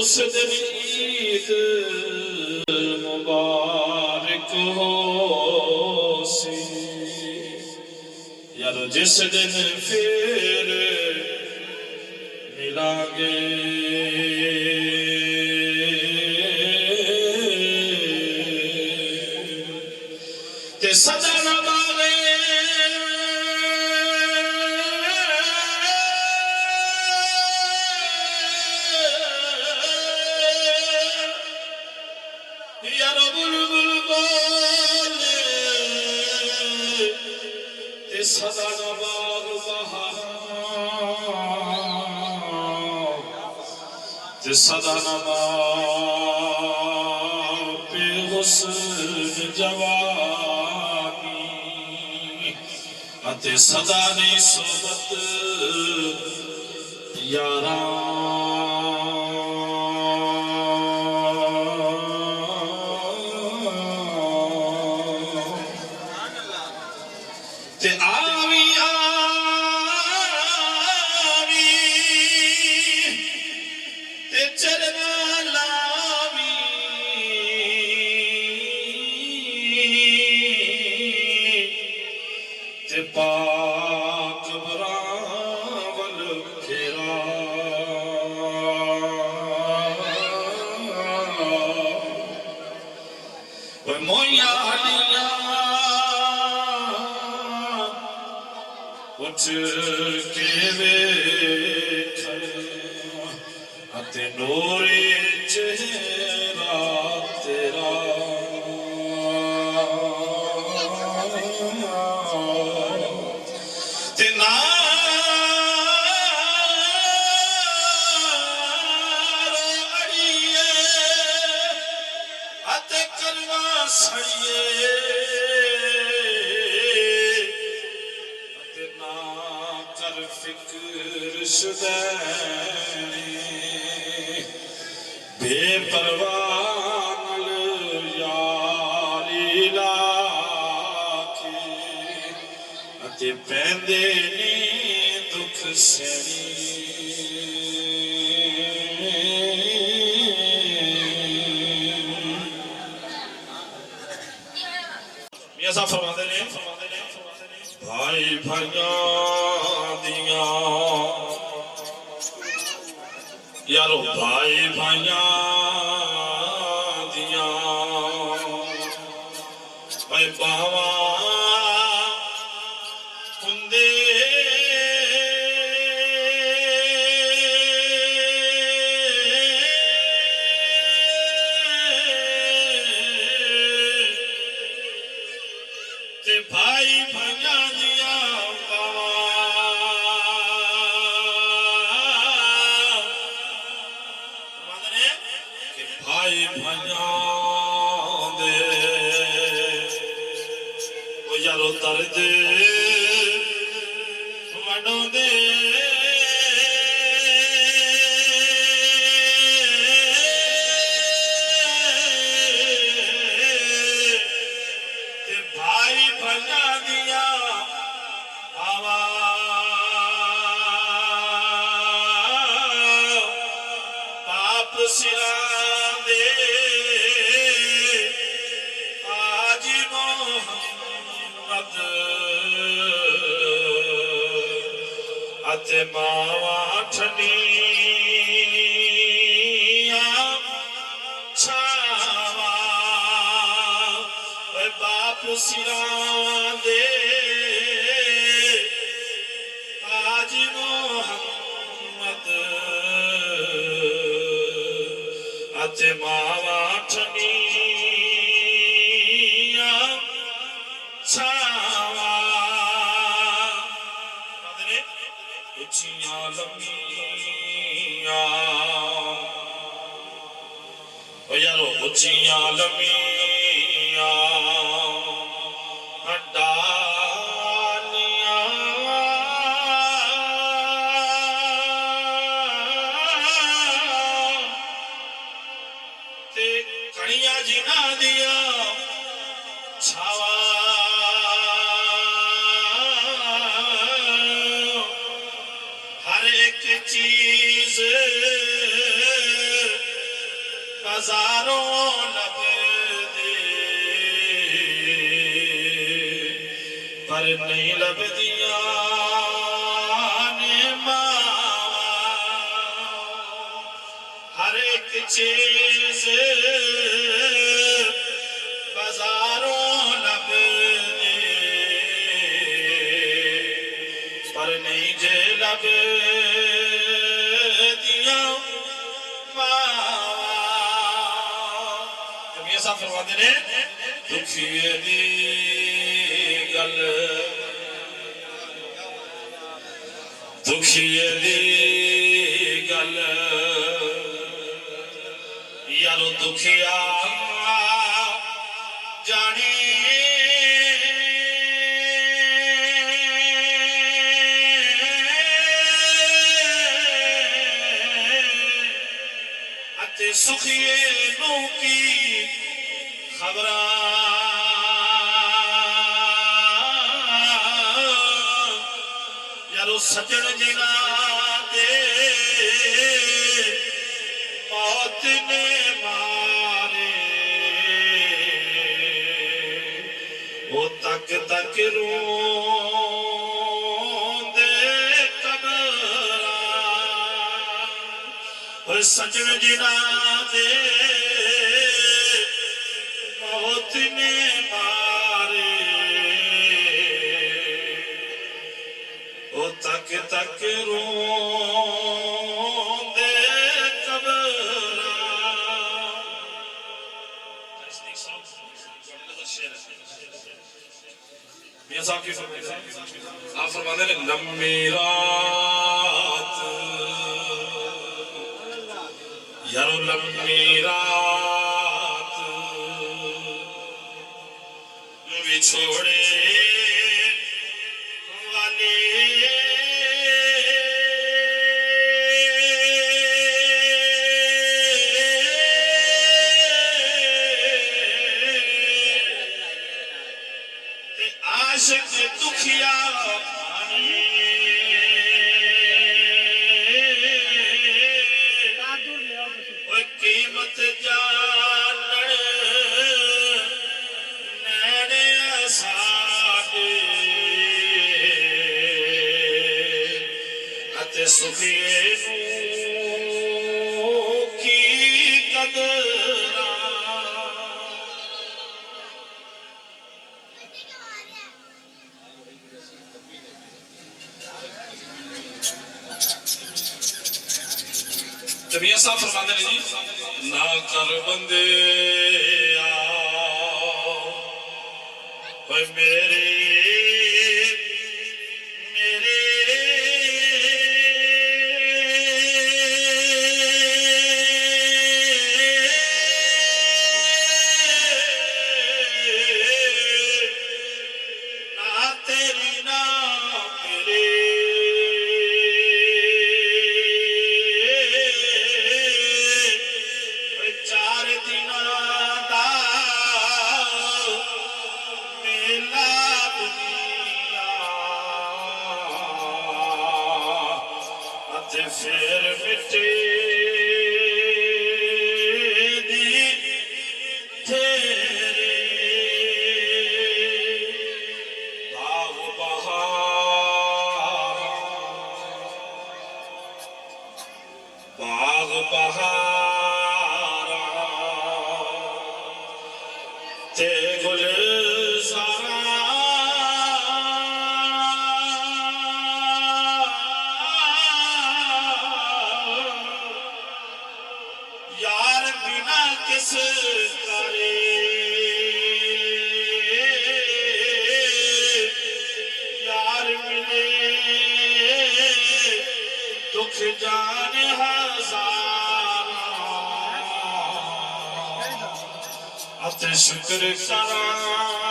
उस दिन ईद मुबारक हो सी यारो, जिस दिन फिर मिलांगे ते सदा न बावे यारो बुलबुल बोले ते सदा न बाग बहार ते सदा न पे हुस्न जवानी अते सदा नहीं सोबत यारा ते आवी आवी ते चरना लावी ते पाक बरावल फेरा वो मोया हलिया उठ के बैठे अते नूरे चेहरा तेरा ते नारो अड़िए अते करवा सड़िए अते ना कर फिक्र शुदैनी बेपरवाह नल यारी लाके अते पैंदे नी दुख सैनी मियां साहब फरमाते ने भाई भाइयां दियां यारो भाई भाइयां दियां भाई बावा हुंदे ते भाई भाइयां दियां बावा भाई भाइयां दे वो यारो दर्द वंडोंदे ते भाई भाइयां दिया आवा बाप सिरा अते मावा ठनिया छावा बाप सिरा दे आज मोहम्मद अते मावा ठनिया छावा उचिया लमिया ओ यारो उचिया लमिया डालिया ते कणिया जिना दिया छावा चीज हजारों लब दे पर नहीं लभदिया ने मावा हर एक चीज बाजारों लब दे पर नहीं जे लब फरमाते ने दुखिए दी गल यारो दुखिया जाने अते सुखिए नू की खबर यारो सजन जिना दे मौत ने मारे वो तक तक रोंदे कबरा सजन जिना दे मौत ने मारे ओ तक तक रोंदे कबरा मियां साहब की आप फरमाते हैं लम्बी रात यारो लम्बी रात छोड़े वाले आशिक दुखिया कीमत जान सुखिए की कदरा जब ये साफ फरमाते हैं जी ना कर बंदे भाई मेरे फिर मिटे दी तेरे बाग बहारा ते गुलज़ारा यार बिना किस करे यार मिले दुख जान हज़ारा अते शुक्र करा